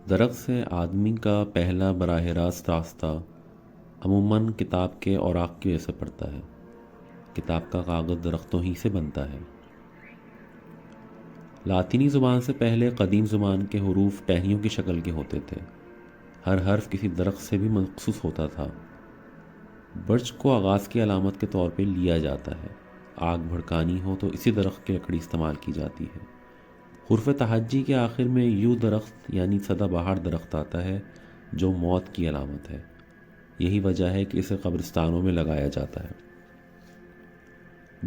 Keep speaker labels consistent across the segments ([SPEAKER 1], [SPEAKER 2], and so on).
[SPEAKER 1] درخت سے آدمی کا پہلا براہ راست راستہ عموماً کتاب کے اوراق کی وجہ سے پڑتا ہے۔ کتاب کا کاغذ درختوں ہی سے بنتا ہے۔ لاطینی زبان سے پہلے قدیم زبان کے حروف ٹہنیوں کی شکل کے ہوتے تھے۔ ہر حرف کسی درخت سے بھی مخصوص ہوتا تھا۔ برچ کو آغاز کی علامت کے طور پہ لیا جاتا ہے۔ آگ بھڑکانی ہو تو اسی درخت کی لکڑی استعمال کی جاتی ہے۔ حرف تہجی کے آخر میں یوں درخت یعنی سدا بہار درخت آتا ہے جو موت کی علامت ہے۔ یہی وجہ ہے کہ اسے قبرستانوں میں لگایا جاتا ہے۔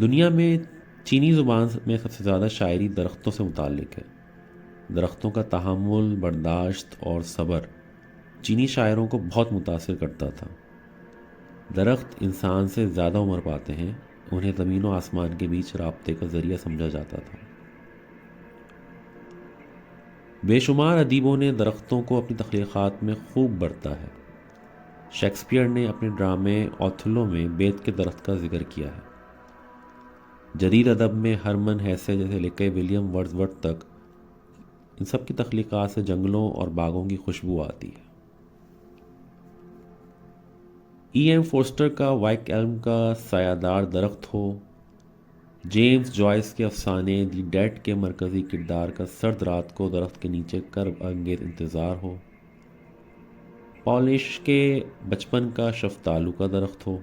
[SPEAKER 1] دنیا میں چینی زبان میں سب سے زیادہ شاعری درختوں سے متعلق ہے۔ درختوں کا تحمل، برداشت اور صبر چینی شاعروں کو بہت متاثر کرتا تھا۔ درخت انسان سے زیادہ عمر پاتے ہیں، انہیں زمین و آسمان کے بیچ رابطے کا ذریعہ سمجھا جاتا تھا۔ بے شمار ادیبوں نے درختوں کو اپنی تخلیقات میں خوب برتا ہے۔ شیکسپیئر نے اپنے ڈرامے اوتھلو میں بیت کے درخت کا ذکر کیا ہے۔ جدید ادب میں ہرمن ہیسے جیسے لکھے ولیم ورڈزورتھ تک، ان سب کی تخلیقات سے جنگلوں اور باغوں کی خوشبو آتی ہے۔ ای ایم فورسٹر کا وائٹ ایلم کا سایہ دار درخت ہو، جیمز جوائس کے افسانے دی ڈیڈ کے مرکزی کردار کا سرد رات کو درخت کے نیچے کرب انگیز انتظار ہو، پالش کے بچپن کا شفتالو کا درخت ہو،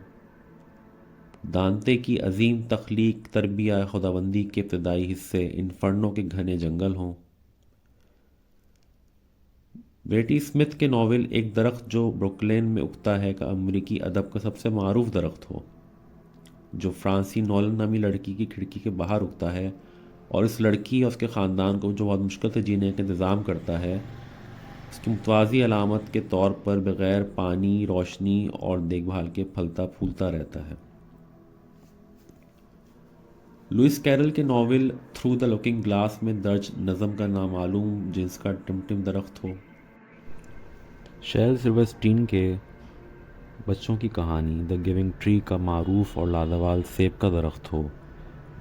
[SPEAKER 1] دانتے کی عظیم تخلیق تربیہ خداوندی کے ابتدائی حصے انفرنو کے گھنے جنگل ہوں، بیٹی اسمتھ کے ناول ایک درخت جو بروکلین میں اگتا ہے کا امریکی ادب کا سب سے معروف درخت ہو، جو فرانسی نولن نامی لڑکی کی کھڑکی کے باہر اگتا ہے اور اس لڑکی اور اس کے خاندان کو جو بہت مشکل سے جینے کا انتظام کرتا ہے، اس کی متوازی علامت کے طور پر بغیر پانی، روشنی اور دیکھ بھال کے پھلتا پھولتا رہتا ہے۔ لوئس کیرل کے novel through the looking glass میں درج نظم کا نامعلوم جنس کا ٹمٹم درخت ہو، شیل سلورسٹین کے بچوں کی کہانی دا گیونگ ٹری کا معروف اور لازوال سیب کا درخت ہو،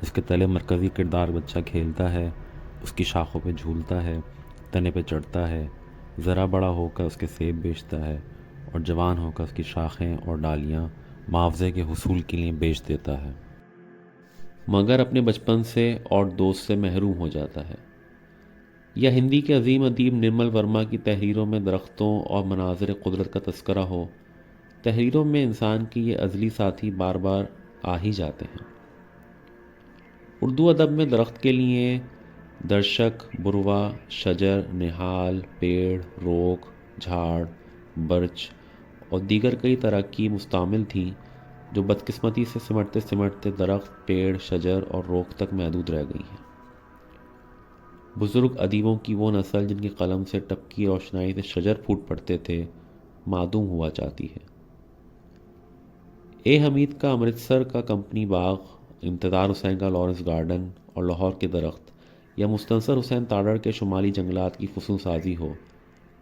[SPEAKER 1] جس کے تلے مرکزی کردار بچہ کھیلتا ہے، اس کی شاخوں پہ جھولتا ہے، تنے پہ چڑھتا ہے، ذرا بڑا ہو کر اس کے سیب بیچتا ہے اور جوان ہو کر اس کی شاخیں اور ڈالیاں معاوضے کے حصول کے لیے بیچ دیتا ہے، مگر اپنے بچپن سے اور دوست سے محروم ہو جاتا ہے۔ یا ہندی کے عظیم ادیب نرمل ورما کی تحریروں میں درختوں اور مناظر قدرت کا تذکرہ ہو، تحریروں میں انسان کی یہ ازلی ساتھی بار بار آ ہی جاتے ہیں۔ اردو ادب میں درخت کے لیے درشک، بروا، شجر، نہال، پیڑ، روک، جھاڑ، برچ اور دیگر کئی ترقی مستعمل تھیں جو بدقسمتی سے سمٹتے سمٹتے درخت، پیڑ، شجر اور روک تک محدود رہ گئی ہیں۔ بزرگ ادیبوں کی وہ نسل جن کی قلم سے ٹپکی روشنائی سے شجر پھوٹ پڑتے تھے، معدوم ہوا چاہتی ہے۔ اے حمید کا امرتسر کا کمپنی باغ، امتداد حسین کا لارنس گارڈن اور لاہور کے درخت، یا مستنصر حسین تاڈر کے شمالی جنگلات کی فسون سازی ہو،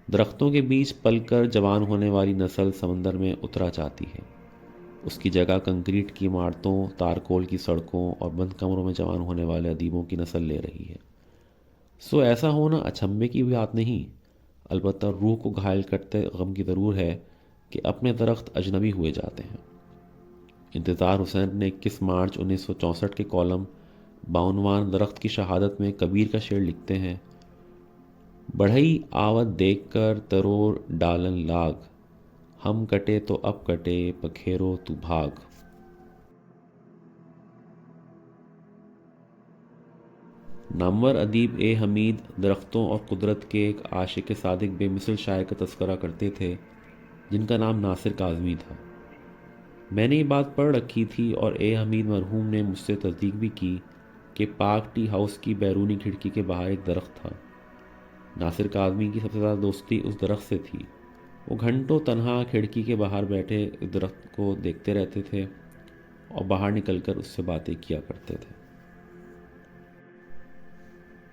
[SPEAKER 1] درختوں کے بیچ پل کر جوان ہونے والی نسل سمندر میں اترا چاہتی ہے۔ اس کی جگہ کنکریٹ کی عمارتوں، تارکول کی سڑکوں اور بند کمروں میں جوان ہونے والے ادیبوں کی نسل لے رہی ہے۔ سو ایسا ہونا اچنبھے کی بات نہیں، البتہ روح کو گھائل کرتے غم کی ضرور ہے کہ اپنے درخت اجنبی ہوئے جاتے ہیں۔ انتظار حسین نے 21 مارچ 1964 کے کالم بعنوان درخت کی شہادت میں کبیر کا شعر لکھتے ہیں: بڑھئی آوت دیکھ کر ترور ڈالن لاگ، ہم کٹے تو اب کٹے پکھیرو تو بھاگ۔ نامور ادیب اے حمید درختوں اور قدرت کے ایک عاشق صادق بے مثل شاعر کا تذکرہ کرتے تھے جن کا نام ناصر کاظمی تھا۔ میں نے یہ بات پڑھ رکھی تھی اور اے حمید مرحوم نے مجھ سے تصدیق بھی کی کہ پاک ٹی ہاؤس کی بیرونی کھڑکی کے باہر ایک درخت تھا۔ ناصر کاظمی کی سب سے زیادہ دوستی اس درخت سے تھی۔ وہ گھنٹوں تنہا کھڑکی کے باہر بیٹھے اس درخت کو دیکھتے رہتے تھے اور باہر نکل کر اس سے باتیں کیا کرتے تھے۔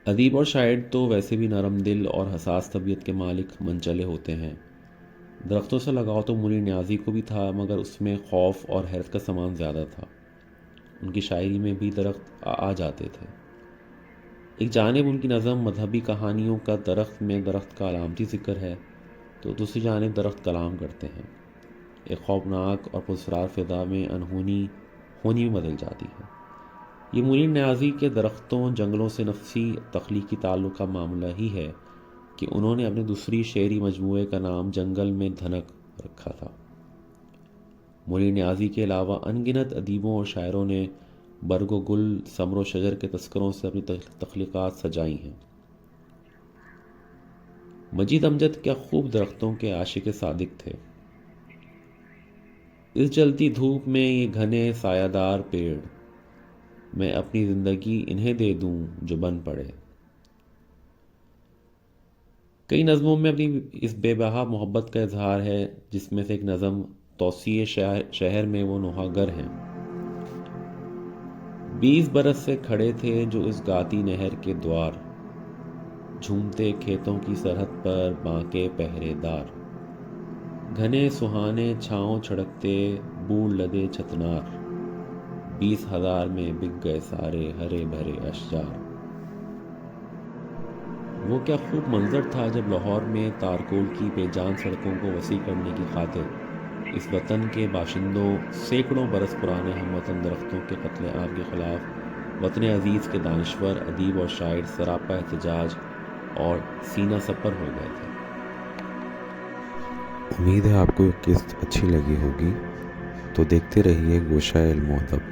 [SPEAKER 1] ادیب اور شاعر تو ویسے بھی نرم دل اور حساس طبیعت کے مالک منچلے ہوتے ہیں۔ درختوں سے لگاؤ تو منیر نیازی کو بھی تھا، مگر اس میں خوف اور حیرت کا سامان زیادہ تھا۔ ان کی شاعری میں بھی درخت آ جاتے تھے۔ ایک جانب ان کی نظم مذہبی کہانیوں کا درخت میں درخت کا علامتی ذکر ہے، تو دوسری جانب درخت کلام کرتے ہیں، ایک خوفناک اور پراسرار فضا میں انہونی ہونی میں بدل جاتی ہے۔ یہ معین نیازی کے درختوں جنگلوں سے نفسی تخلیقی تعلق کا معاملہ ہی ہے کہ انہوں نے اپنے دوسری شعری مجموعے کا نام جنگل میں دھنک رکھا تھا۔ معین نیازی کے علاوہ ان گنت ادیبوں اور شاعروں نے برگ و گل، ثمر و شجر کے تذکروں سے اپنی تخلیقات سجائی ہیں۔ مجید امجد کیا خوب درختوں کے عاشق صادق تھے۔ اس جلتی دھوپ میں یہ گھنے سایہ دار پیڑ، میں اپنی زندگی انہیں دے دوں جو بن پڑے۔ کئی نظموں میں اپنی اس بے بہا محبت کا اظہار ہے، جس میں سے ایک نظم توسیع شہر میں وہ نوحہ ہیں۔ 20 برس سے کھڑے تھے جو اس گاتی نہر کے دوار، جھومتے کھیتوں کی سرحد پر بانکے پہرے دار، گھنے سہانے چھاؤں چھڑکتے بوڑھ لدے چھتنار، 20,000 میں بک گئے سارے ہرے بھرے اشجار۔ وہ کیا خوب منظر تھا جب لاہور میں تارکول کی بے جان سڑکوں کو وسیع کرنے کی خاطر اس وطن کے باشندوں سینکڑوں برس پرانے ہم وطن درختوں کے قتل عام کے خلاف وطن عزیز کے دانشور، ادیب اور شاعر سراپا احتجاج اور سینہ سپر ہو گئے تھے۔
[SPEAKER 2] امید ہے آپ کو یہ قسط اچھی لگی ہوگی، تو دیکھتے رہیے گوشہ علم و ادب۔